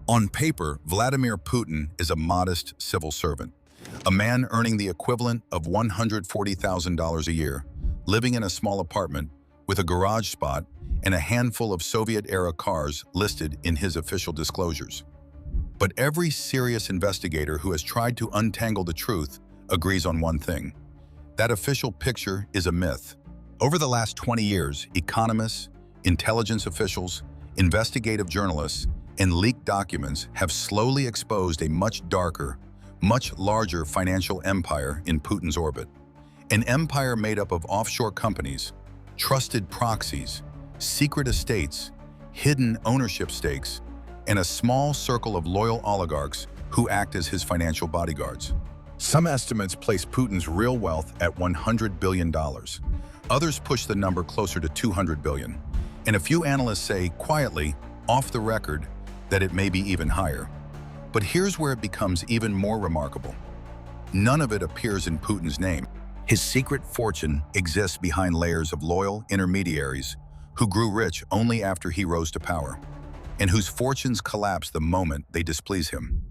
On paper, Vladimir Putin is a modest civil servant, a man earning the equivalent of $140,000 a year, living in a small apartment with a garage spot and a handful of Soviet-era cars listed in his official disclosures. But every serious investigator who has tried to untangle the truth agrees on one thing: that official picture is a myth. Over the last 20 years, economists, intelligence officials, investigative journalists, and leaked documents have slowly exposed a much darker, much larger financial empire in Putin's orbit. An empire made up of offshore companies, trusted proxies, secret estates, hidden ownership stakes, and a small circle of loyal oligarchs who act as his financial bodyguards. Some estimates place Putin's real wealth at $100 billion. Others push the number closer to $200 billion. And a few analysts say, quietly, off the record, that it may be even higher. But here's where it becomes even more remarkable. None of it appears in Putin's name. His secret fortune exists behind layers of loyal intermediaries who grew rich only after he rose to power, and whose fortunes collapse the moment they displease him.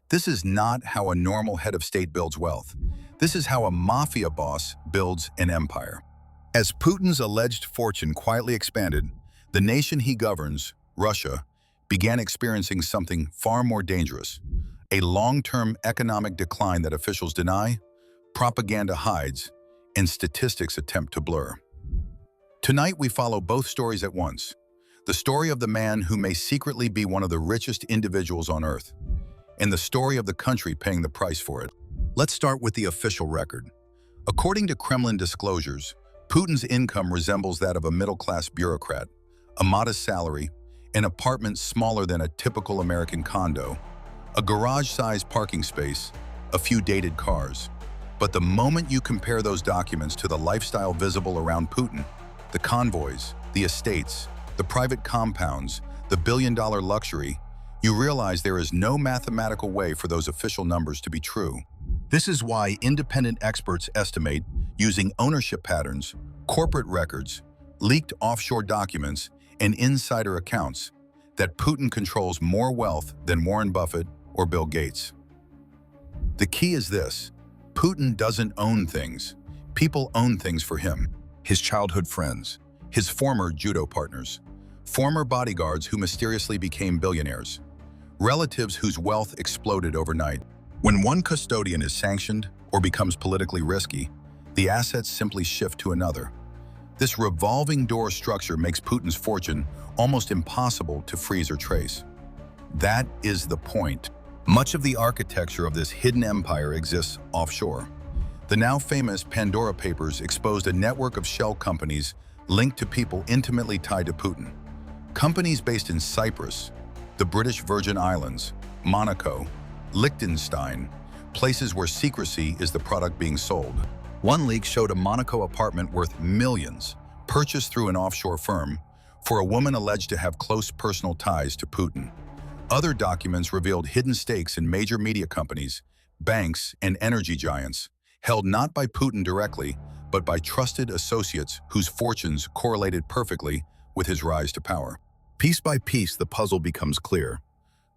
This is not how a normal head of state builds wealth. This is how a mafia boss builds an empire. As Putin's alleged fortune quietly expanded, the nation he governs, Russia, began experiencing something far more dangerous: a long-term economic decline that officials deny, propaganda hides, and statistics attempt to blur. Tonight we follow both stories at once: the story of the man who may secretly be one of the richest individuals on Earth, and the story of the country paying the price for it. Let's start with the official record. According to Kremlin disclosures, Putin's income resembles that of a middle-class bureaucrat: a modest salary, an apartment smaller than a typical American condo, a garage-sized parking space, a few dated cars. But the moment you compare those documents to the lifestyle visible around Putin, the convoys, the estates, the private compounds, the billion-dollar luxury, you realize there is no mathematical way for those official numbers to be true. This is why independent experts estimate, using ownership patterns, corporate records, leaked offshore documents, and insider accounts, that Putin controls more wealth than Warren Buffett or Bill Gates. The key is this: Putin doesn't own things. People own things for him. His childhood friends, his former judo partners, former bodyguards who mysteriously became billionaires, relatives whose wealth exploded overnight. When one custodian is sanctioned or becomes politically risky, the assets simply shift to another. This revolving door structure makes Putin's fortune almost impossible to freeze or trace. That is the point. Much of the architecture of this hidden empire exists offshore. The now famous Pandora Papers exposed a network of shell companies linked to people intimately tied to Putin. Companies based in Cyprus, the British Virgin Islands, Monaco, Liechtenstein, places where secrecy is the product being sold. One leak showed a Monaco apartment worth millions, purchased through an offshore firm, for a woman alleged to have close personal ties to Putin. Other documents revealed hidden stakes in major media companies, banks, and energy giants, held not by Putin directly, but by trusted associates whose fortunes correlated perfectly with his rise to power. Piece by piece, the puzzle becomes clear.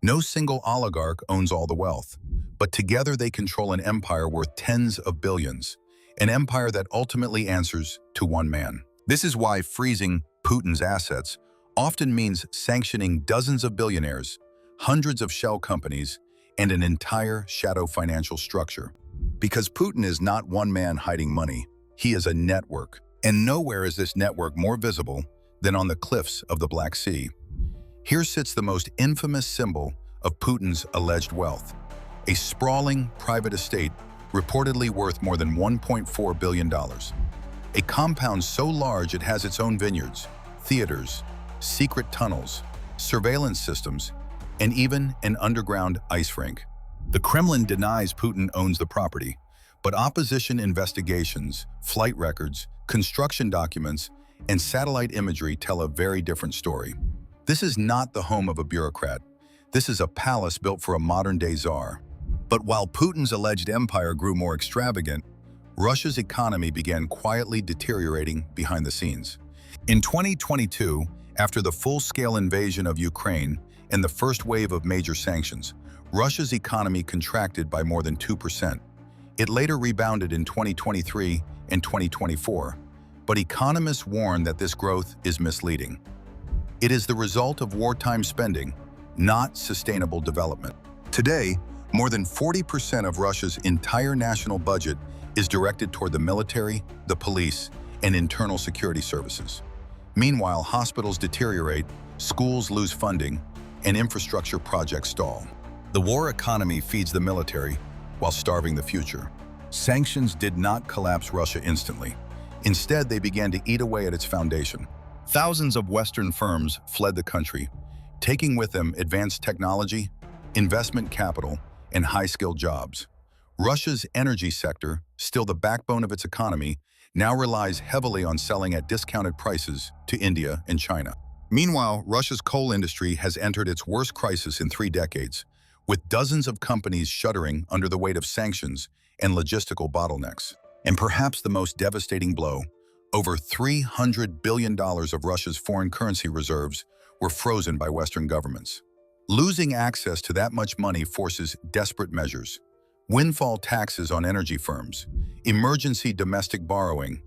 No single oligarch owns all the wealth, but together they control an empire worth tens of billions. An empire that ultimately answers to one man. This is why freezing Putin's assets often means sanctioning dozens of billionaires, hundreds of shell companies, and an entire shadow financial structure. Because Putin is not one man hiding money, he is a network. And nowhere is this network more visible than on the cliffs of the Black Sea. Here sits the most infamous symbol of Putin's alleged wealth: a sprawling private estate reportedly worth more than $1.4 billion. A compound so large it has its own vineyards, theaters, secret tunnels, surveillance systems, and even an underground ice rink. The Kremlin denies Putin owns the property, but opposition investigations, flight records, construction documents, and satellite imagery tell a very different story. This is not the home of a bureaucrat. This is a palace built for a modern-day czar. But while Putin's alleged empire grew more extravagant, Russia's economy began quietly deteriorating behind the scenes. In 2022, after the full-scale invasion of Ukraine, and the first wave of major sanctions, Russia's economy contracted by more than 2%. It later rebounded in 2023 and 2024, but economists warn that this growth is misleading. It is the result of wartime spending, not sustainable development. Today, more than 40% of Russia's entire national budget is directed toward the military, the police, and internal security services. Meanwhile, hospitals deteriorate, schools lose funding, and infrastructure projects stall. The war economy feeds the military while starving the future. Sanctions did not collapse Russia instantly. Instead, they began to eat away at its foundation. Thousands of Western firms fled the country, taking with them advanced technology, investment capital, and high-skilled jobs. Russia's energy sector, still the backbone of its economy, now relies heavily on selling at discounted prices to India and China. Meanwhile, Russia's coal industry has entered its worst crisis in 3 decades, with dozens of companies shuttering under the weight of sanctions and logistical bottlenecks. And perhaps the most devastating blow, over $300 billion of Russia's foreign currency reserves were frozen by Western governments. Losing access to that much money forces desperate measures: windfall taxes on energy firms, emergency domestic borrowing,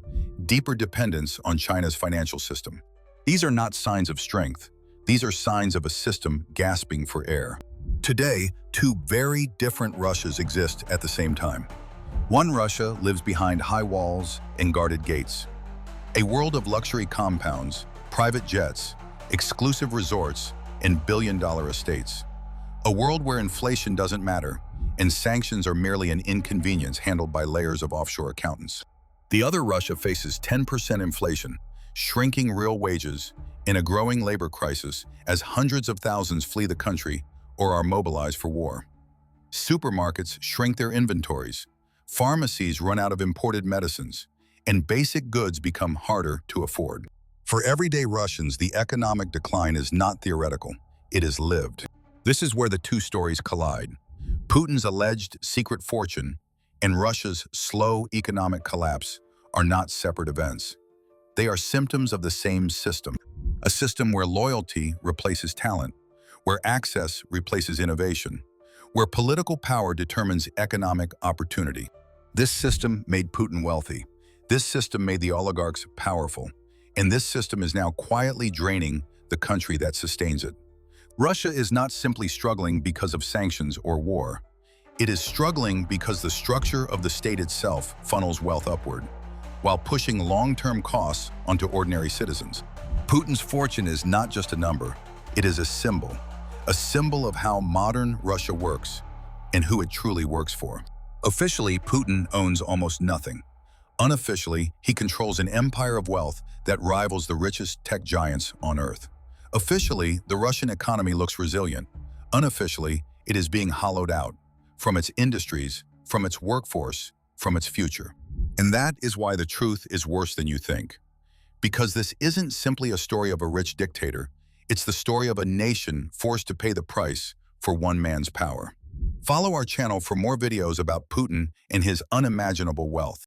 deeper dependence on China's financial system. These are not signs of strength. These are signs of a system gasping for air. Today, 2 very different Russias exist at the same time. One Russia lives behind high walls and guarded gates. A world of luxury compounds, private jets, exclusive resorts, and billion-dollar estates. A world where inflation doesn't matter, and sanctions are merely an inconvenience handled by layers of offshore accountants. The other Russia faces 10% inflation, shrinking real wages, and a growing labor crisis as hundreds of thousands flee the country or are mobilized for war. Supermarkets shrink their inventories, pharmacies run out of imported medicines, and basic goods become harder to afford. For everyday Russians, the economic decline is not theoretical, it is lived. This is where the 2 stories collide. Putin's alleged secret fortune and Russia's slow economic collapse are not separate events. They are symptoms of the same system, a system where loyalty replaces talent, where access replaces innovation, where political power determines economic opportunity. This system made Putin wealthy. This system made the oligarchs powerful. And this system is now quietly draining the country that sustains it. Russia is not simply struggling because of sanctions or war. It is struggling because the structure of the state itself funnels wealth upward, while pushing long-term costs onto ordinary citizens. Putin's fortune is not just a number, it is a symbol of how modern Russia works and who it truly works for. Officially, Putin owns almost nothing. Unofficially, he controls an empire of wealth that rivals the richest tech giants on Earth. Officially, the Russian economy looks resilient. Unofficially, it is being hollowed out from its industries, from its workforce, from its future. And that is why the truth is worse than you think. Because this isn't simply a story of a rich dictator, it's the story of a nation forced to pay the price for one man's power. Follow our channel for more videos about Putin and his unimaginable wealth.